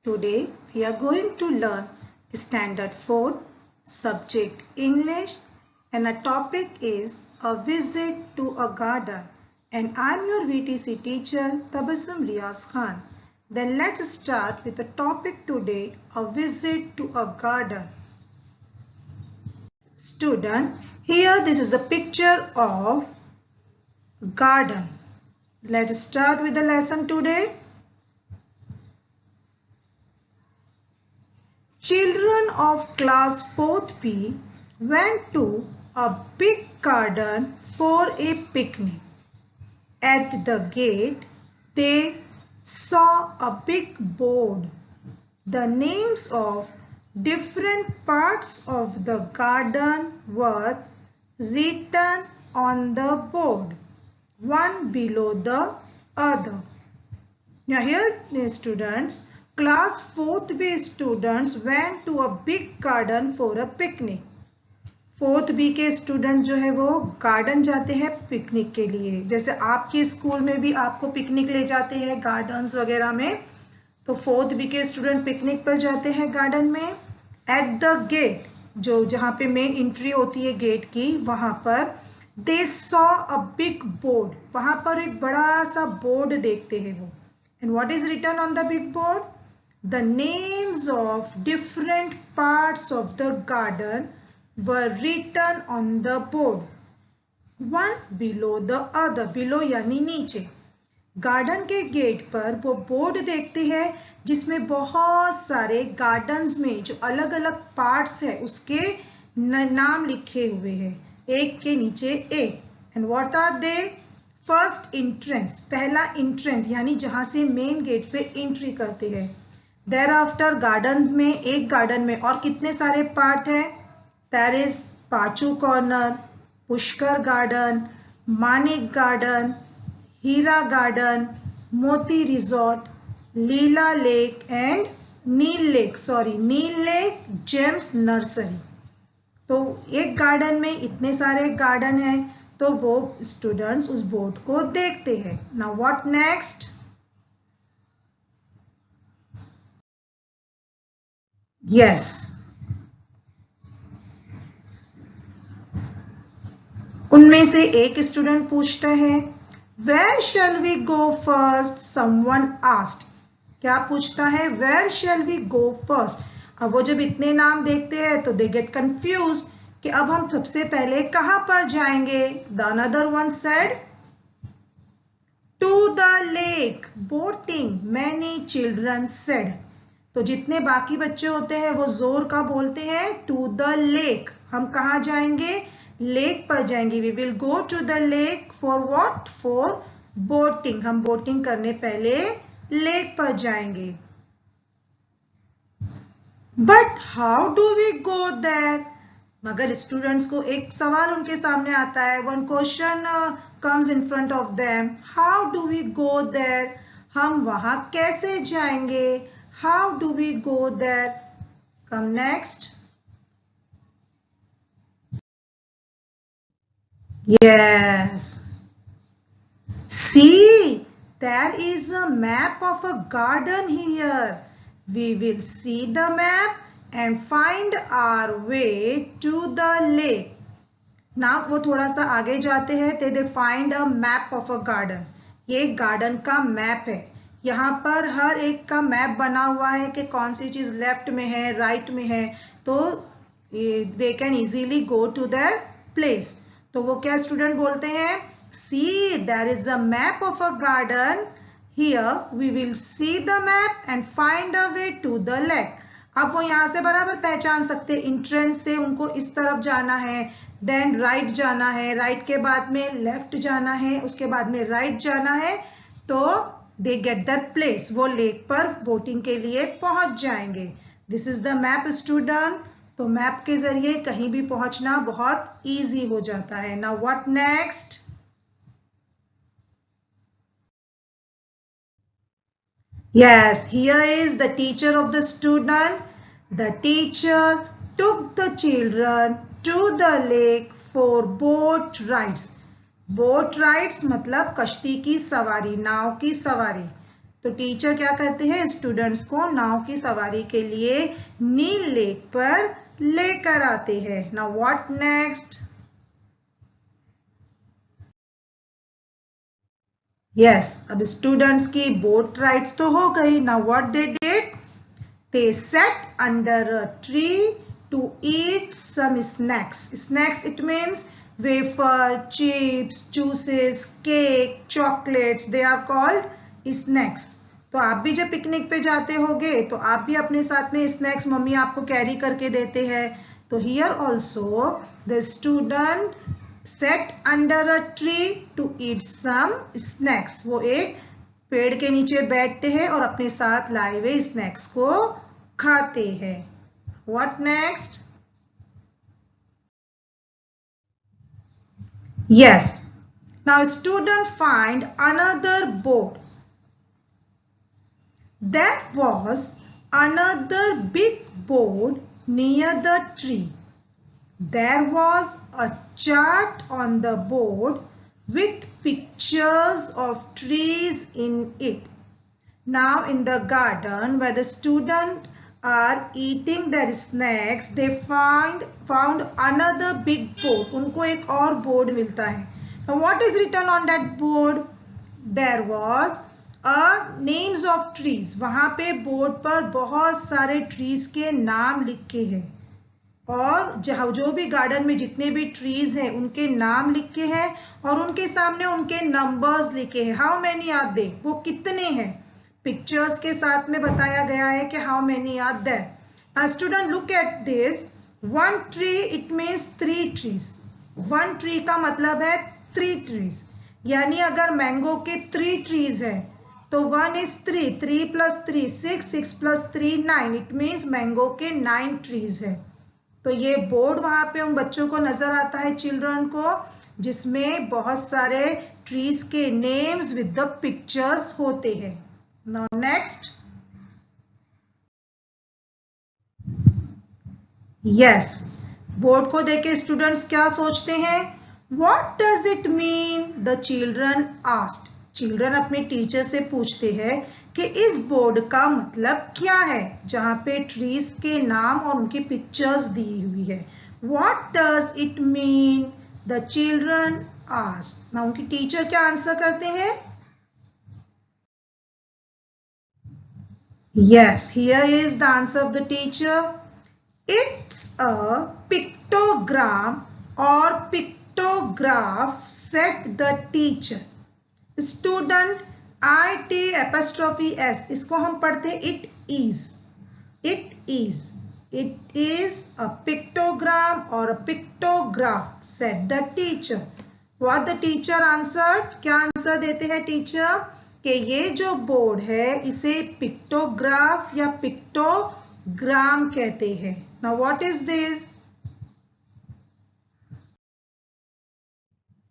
Today we are going to learn Standard 4, subject English, and our topic is a visit to a garden. And I'm your VTC teacher Tabassum Riaz Khan. Then let's start with the topic today, a visit to a garden. Student, here this is the picture of garden. Let's start with the lesson today. Children of class 4th B went to a big garden for a picnic. At the gate, they saw a big board. The names of different parts of the garden were written on the board, one below the other. Now here, students, class 4th B students went to a big garden for a picnic. 4th B के student जो है वो garden जाते हैं picnic के लिए. जैसे आपके स्कूल में भी आपको पिकनिक ले जाते हैं गार्डन्स वगैरह में, तो 4th B के स्टूडेंट पिकनिक पर जाते हैं गार्डन में. एट द गेट, जो जहाँ पे मेन एंट्री होती है गेट की, वहां पर they saw a big board, वहां पर एक बड़ा सा बोर्ड देखते हैं वो. And what is written on the big board? The names of different parts of the garden were written on the board, one below the other. Below यानी नीचे. गार्डन के गेट पर वो बोर्ड देखते हैं जिसमें बहुत सारे गार्डन्स में जो अलग अलग पार्ट्स है उसके नाम लिखे हुए हैं, एक के नीचे एक. And what are they? First entrance, पहला एंट्रेंस यानी जहां से मेन गेट से एंट्री करते हैं. देयर आफ्टर गार्डन में, एक गार्डन में और कितने सारे पार्ट हैं? There is Pachu corner, Pushkar garden, Manik garden, Heera garden, Moti resort, Leela lake and Neel lake James nursery. तो एक गार्डन में इतने सारे गार्डन हैं, तो वो स्टूडेंट्स उस बोर्ड को देखते हैं. Now what next? Yes. उनमें से एक स्टूडेंट पूछता है, Where shall we go first? Someone asked. क्या पूछता है? Where shall we go first? अब वो जब इतने नाम देखते हैं तो they get confused कि अब हम सबसे पहले कहां पर जाएंगे? The another one said, To the lake. Boating. Many children said. तो जितने बाकी बच्चे होते हैं वो जोर का बोलते हैं टू द लेक. हम कहा जाएंगे? लेक पर जाएंगे. We will go to the lake for what? For boating. हम बोटिंग करने पहले लेक पर जाएंगे. But how do we go there? मगर स्टूडेंट्स को एक सवाल उनके सामने आता है. One question comes in front of them. How do we go there? हम वहां कैसे जाएंगे? How do we go there? Come next. Yes. See, there is a map of a garden here. We will see the map and find our way to the lake. Now वो थोड़ा सा आगे जाते हैं. They find a map of a garden. ये garden का map है. यहाँ पर हर एक का मैप बना हुआ है कि कौन सी चीज लेफ्ट में है, राइट में है, तो they can easily go to there place. तो वो क्या स्टूडेंट बोलते हैं? See, there is a map of a garden here. We will see the map and find a way to the lake. अब वो यहाँ से बराबर पहचान सकते हैं. इंट्रेंस से उनको इस तरफ जाना है, देन राइट जाना है, राइट के बाद में लेफ्ट जाना है, उसके बाद में राइट जाना है, तो they get that place. वो लेक पर बोटिंग के लिए पहुंच जाएंगे. This is the map student. तो मैप के जरिए कहीं भी पहुंचना बहुत इजी हो जाता है. Now what next? Yes, here is the teacher of the student. The teacher took the children to the lake for boat rides. Boat rides मतलब कश्ती की सवारी, नाव की सवारी. तो टीचर क्या करते हैं, स्टूडेंट्स को नाव की सवारी के लिए नील लेक पर लेकर आते हैं। Now what next? यस, अब स्टूडेंट्स की बोट राइड्स तो हो गई। Now what they did? They sat under a tree to eat some snacks. Snacks, it means wafer, chips, juices, cake, chocolates. They are called snacks. तो आप भी जब picnic पे जाते होगे तो आप भी अपने साथ में स्नैक्स मम्मी आपको कैरी करके देते हैं। तो here also the student sat under a tree to eat some snacks. वो एक पेड़ के नीचे बैठते हैं और अपने साथ लाए हुए स्नैक्स को खाते हैं। What next? Yes. Now student find another board. There was another big board near the tree. There was a chart on the board with pictures of trees in it. Now in the garden where the student are eating their snacks, they found another big board. उनको एक और board मिलता है। Now what is written on that board? There was a names of trees. वहाँ पे board पर बहुत सारे ट्रीज के नाम लिखे हैं और जो भी गार्डन में जितने भी ट्रीज हैं उनके नाम लिखे हैं और उनके सामने उनके नंबर्स लिखे हैं। How many are they? वो कितने हैं? पिक्चर्स के साथ में बताया गया है कि how many are there. Student look at this. One tree it means 3 trees. One tree का मतलब है 3 ट्रीज, यानी अगर मैंगो के 3 ट्रीज है तो 1 is 3, 3 plus 3 6, 6 plus 3 9, it means mango के 9 ट्रीज है। तो ये बोर्ड वहां पे उन बच्चों को नजर आता है, चिल्ड्रन को, जिसमें बहुत सारे ट्रीज के नेम्स विद द पिक्चर्स होते हैं। Now next. Yes. बोर्ड को देख के स्टूडेंट्स क्या सोचते हैं? What does it mean? The children asked. Children अपने टीचर से पूछते हैं कि इस बोर्ड का मतलब क्या है, जहां पे ट्रीज के नाम और उनकी पिक्चर्स दी हुई है। What does it mean? The children asked. ना उनकी टीचर क्या आंसर करते हैं? Yes, here is the answer of the teacher. It's a pictogram or pictograph, said the teacher. Student IT apostrophe S, इसको हम पढ़ते it is. It is. It is a pictogram or a pictograph, said the teacher. What the teacher answered? क्या answer देते हैं teacher? कि ये जो board है इसे पिक्टोग्राफ या पिक्टोग्राम कहते हैं। Now what is this?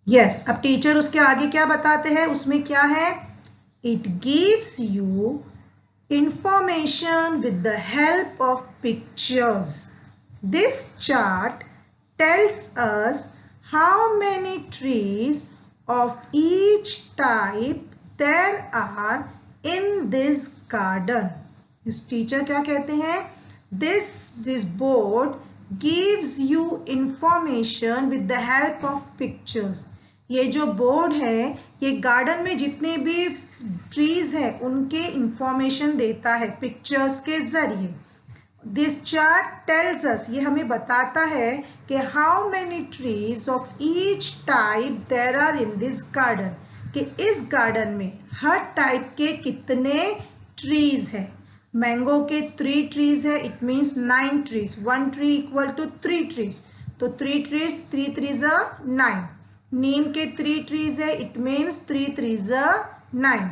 Yes, अब टीचर उसके आगे क्या बताते हैं, उसमें क्या है? It gives you information with the help of pictures. This chart tells us how many trees of each type there are in this garden. इस टीचर क्या कहते हैं? This board gives you information with the help of pictures. ये जो board है ये garden में जितने भी ट्रीज है उनके इंफॉर्मेशन देता है पिक्चर्स के जरिए। दिस चार्ट टेल्स अस, ये हमें बताता है कि how many trees of each type there are in this garden, कि इस गार्डन में हर टाइप के कितने ट्रीज है। मैंगो के 3 ट्रीज है, it means 9 trees. 1 tree equal to 3 trees, तो 3 ट्रीज 3 3 9। नीम के 3 ट्रीज है, इट मीन्स 3 3 9।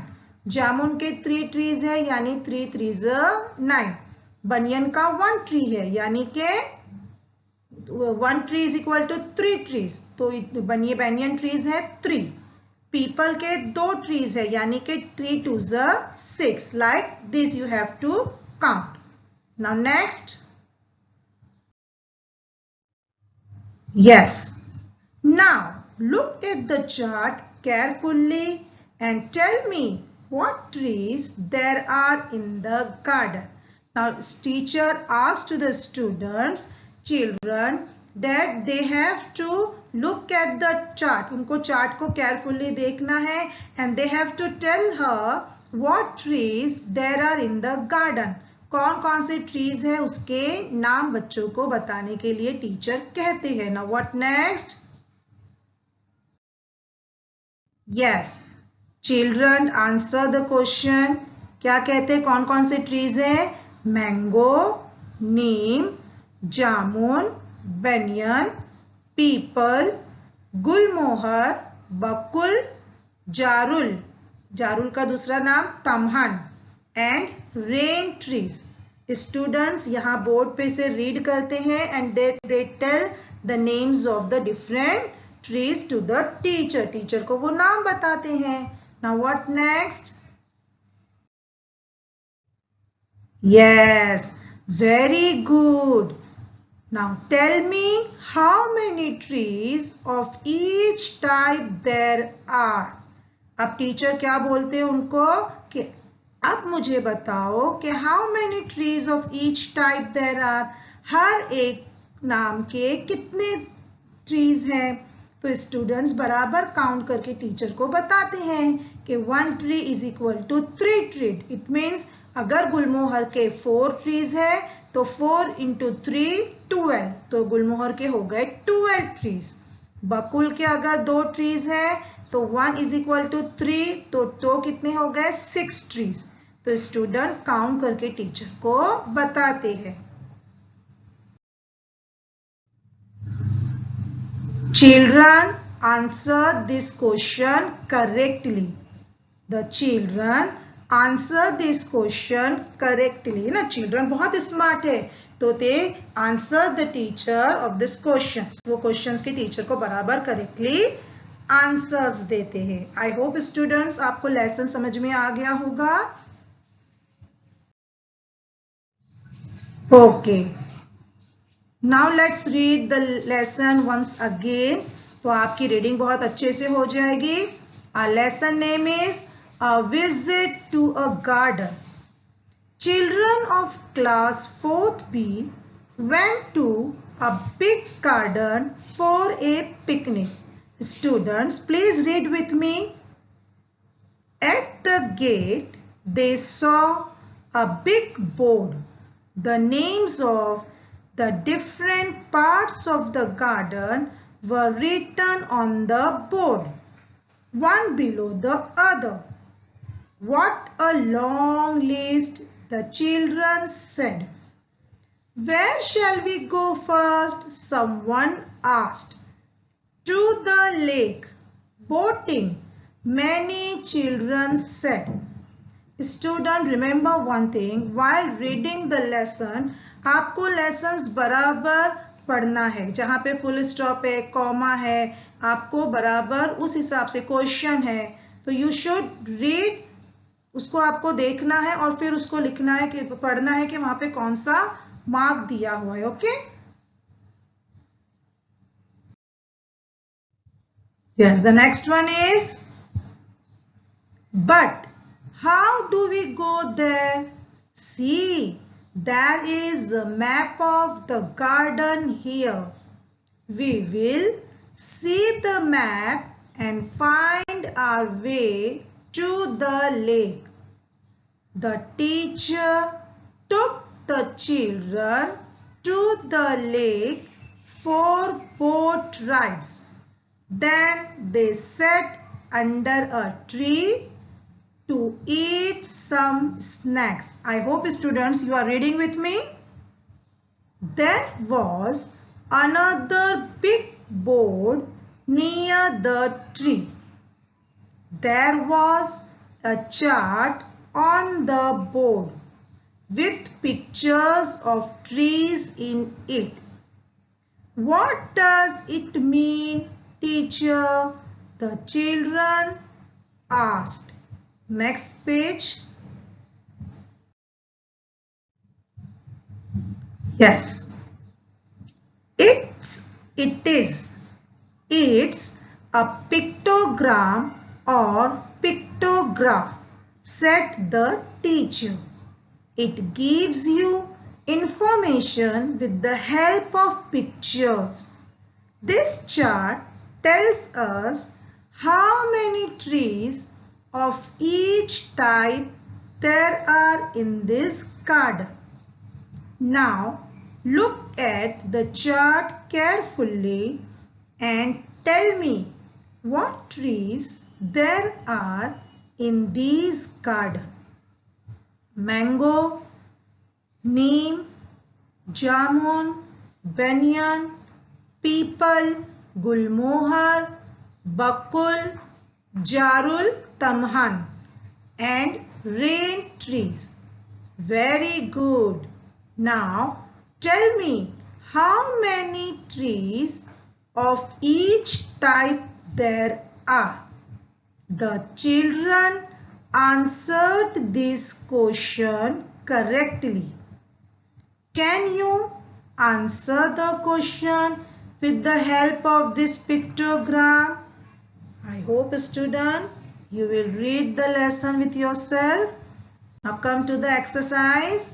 जामुन के 3 ट्रीज है यानी 3 3 9। बनियन का 1 ट्री है यानी के 1 tree is equal to 3 trees, तो बनियन ट्रीज है 3। पीपल के 2 ट्रीज है यानी के 3 2 6। Like this you have to count. Now next. Yes, now look at the chart carefully and tell me what trees there are in the garden. Now teacher asked to the students, children, that they have to look at the chart. उनको chart को carefully देखना है and they have to tell her what trees there are in the garden. कौन कौन से trees है उसके नाम बच्चों को बताने के लिए टीचर कहते हैं. Now what next? Yes, children answer the question. क्या कहते हैं कौन कौन से ट्रीज हैं? मैंगो, नीम, जामुन, बनियन, पीपल, गुलमोहर, बकुल, जारुल, जारुल का दूसरा नाम तमहन एंड रेन ट्रीज. स्टूडेंट्स यहाँ बोर्ड पे से रीड करते हैं and they tell the names of the different trees to the teacher. Teacher को वो नाम बताते हैं. Now what next? Yes, very good. Now tell me how many trees of each type there are. अब teacher क्या बोलते हैं उनको कि अब मुझे बताओ कि how many trees of each type there are. हर एक नाम के कितने ट्रीज हैं. तो स्टूडेंट्स बराबर काउंट करके टीचर को बताते हैं कि 1 tree is equal to 3 tree. It means अगर गुलमोहर के 4 ट्रीज है तो 4 इंटू 3 12. तो गुलमोहर के हो गए 12 ट्रीज. बकुल के अगर 2 ट्रीज है तो 1 इज इक्वल टू 3 तो कितने हो गए 6 ट्रीज. तो स्टूडेंट काउंट करके टीचर को बताते हैं. Children answer this question correctly. The children answer this question correctly. ना children बहुत स्मार्ट है तो they answer the teacher of this questions. वो questions के टीचर को बराबर correctly answers देते हैं. I hope students आपको lesson समझ में आ गया होगा. Okay. Now let's read the lesson once again. तो आपकी रीडिंग बहुत अच्छे से हो जाएगी. Our lesson name is A Visit to a Garden. Children of class 4th B went to a big garden for a picnic. Students, please read with me. At the gate, they saw a big board. The names of the different parts of the garden were written on the board, one below the other. What a long list, the children said. Where shall we go first? Someone asked. To the lake. Boating, many children said. Student, remember one thing, while reading the lesson, आपको lessons बराबर पढ़ना है. जहां पे full stop है, comma है, आपको बराबर उस हिसाब से क्वेश्चन है तो यू शुड रीड. उसको आपको देखना है और फिर उसको लिखना है कि पढ़ना है कि वहां पे कौन सा मार्क दिया हुआ है. Okay. Yes, the next one is but how do we go there. See, there is a map of the garden here. We will see the map and find our way to the lake. The teacher took the children to the lake for boat rides. Then they sat under a tree to eat some snacks. I hope students you are reading with me. There was another big board near the tree. There was a chart on the board with pictures of trees in it. What does it mean, teacher? The children asked. Next page. Yes. It's a pictogram or pictograph. said the teacher. It gives you information with the help of pictures. This chart tells us how many trees of each type there are in this garden. Now look at the chart carefully and tell me what trees there are in this garden. Mango, neem, jamun, banyan, peepal, gulmohar, bakul, jarul, tamhan and rain trees. Very good. Now tell me how many trees of each type there are. The children answered this question correctly. Can you answer the question with the help of this pictogram? I hope, student, you will read the lesson with yourself. Now come to the exercise.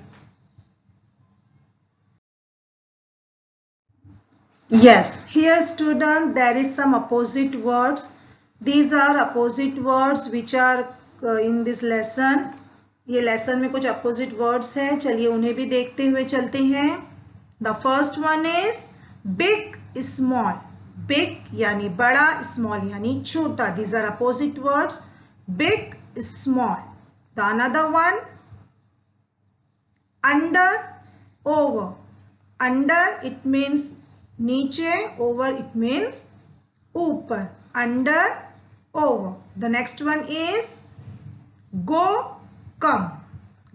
Yes, here student, there is some opposite words. These are opposite words which are in this lesson. ये lesson में कुछ opposite words हैं. चलिए उन्हें भी देखते हुए चलते हैं. The first one is big, small. Big यानी बड़ा, small यानी छोटा. These are opposite words. Big, small. The another one, under, over. Under it means नीचे, over it means ऊपर. Under, over. The next one is go, come.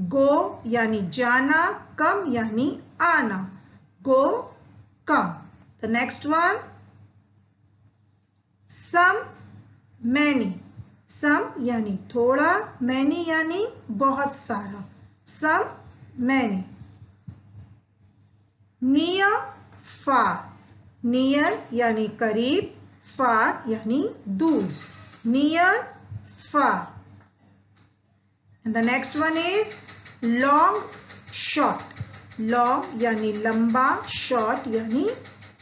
Go यानी जाना, come यानी आना. Go, come. The next one, some, many. Some यानी थोड़ा, many यानी बहुत सारा. Some, many. Near, far. Near यानी करीब, far यानी दूर. Near, far. And the next one is long, short. Long यानी लंबा, short यानी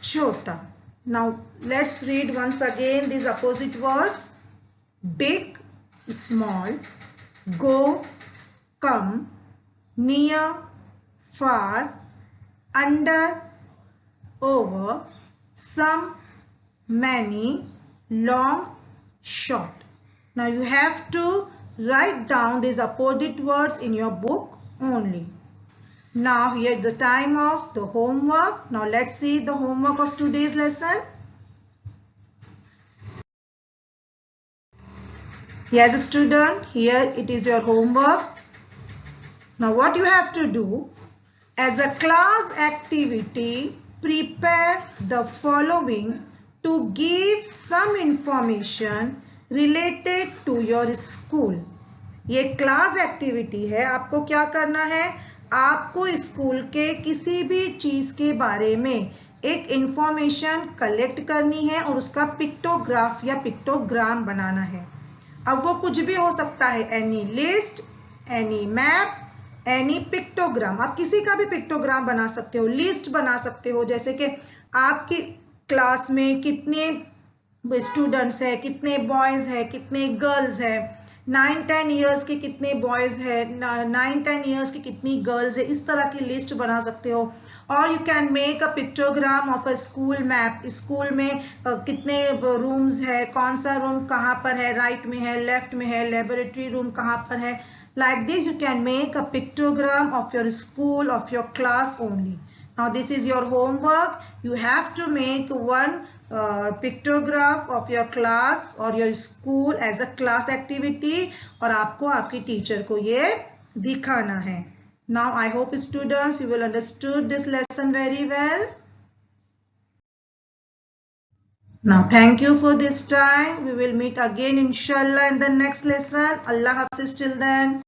छोटा. Now let's read once again these opposite words. Big, small. Go, come. Near, far. Under, over. Some, many. Long, short. Now you have to write down these opposite words in your book only. Now here is the time of the homework. Now let's see the homework of today's lesson. Yes student, here it is your homework. Now what you have to do, as a class activity, prepare the following to give some information related to your school. ये class activity है. आपको क्या करना है, आपको school के किसी भी चीज के बारे में एक इंफॉर्मेशन कलेक्ट करनी है और उसका पिक्टोग्राफ या पिक्टोग्राम बनाना है. अब वो कुछ भी हो सकता है, any list, any map, any pictogram. आप किसी का भी पिक्टोग्राम बना सकते हो, लिस्ट बना सकते हो. जैसे कि आपकी क्लास में कितने स्टूडेंट्स हैं, कितने बॉयज हैं, कितने गर्ल्स हैं, 9-10 इयर्स के कितने बॉयज है, 9-10 इयर्स की कितनी गर्ल्स है. इस तरह की लिस्ट बना सकते हो. और you can make a pictogram of a school map. School में कितने रूम्स है, कौन सा रूम कहाँ पर है, राइट में है, लेफ्ट में है, लेबोरेटरी रूम कहाँ पर है. Like this you can make a pictogram of your school, of your class only. Now this is your homework. You have to make one pictograph of your class or your school as a class activity और आपको आपकी teacher को ये दिखाना है. Now I hope students you will understood this lesson very well. Now thank you for this time. We will meet again inshallah in the next lesson. Allah Hafiz till then.